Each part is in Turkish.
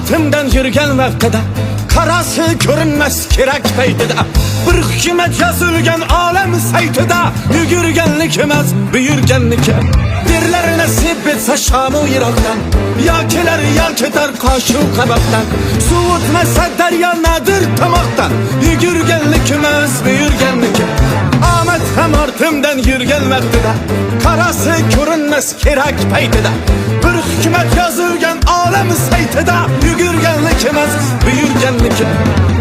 ortimdan yurgan vaqtida qarasi ko'rinmas kerak paytida bir hikmat yozilgan olam saytida yugurganlik emas buyurganniki derlar nasib etsa shamu yiroqdan yo kelar yo ketar qoshu qaboqdan suv o'tmasa daryo nadir tomoqdan yugurganlik emas buyurganniki omad ham ortimdan yurgan vaqtida qarasi ko'rinmas kerak paytida bir hikmat yozilgan olam saytida yugurganlik emas buyurganniki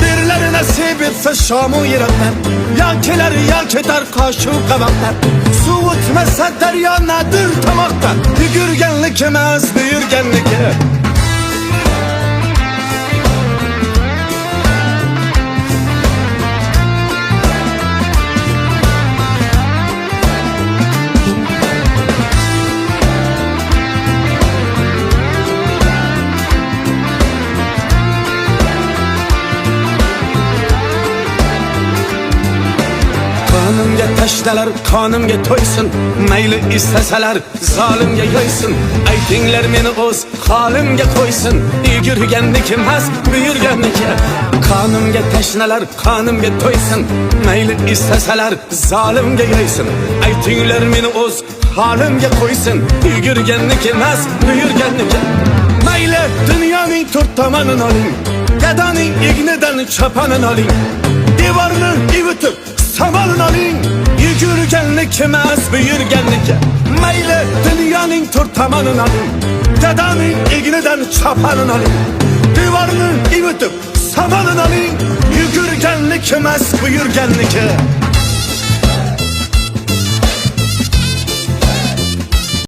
derlar nasib etsa shamu yiroqdan yo kelar yo ketar qoshu qaboqdan suv o'tmasa daryo nadir tomoqdan yugurganlik emas buyurganniki Qonimga tashlalar, qonimga to'ysin, mayli istasalar zolimga yo'ysin. Aytinglar meni o'z holimga qo'ysin, yugurganniki emas buyurganniki. Qonimga tashlalar, qonimga to'ysin, mayli istasalar zolimga yo'ysin. Aytinglar meni o'z holimga qo'ysin, yugurganniki emas buyurganniki. Mayli dunyoning to'rt tomonini oling, gadoning ignidan choponini oling, devorni ivitib samalın oling, yugurganlik emas buyurganniki. Mayli dunyoning to'rt tomonini oling, gadoning ignidan choponini oling, devorni ivitib samalin oling, yugurganlik emas buyurganniki.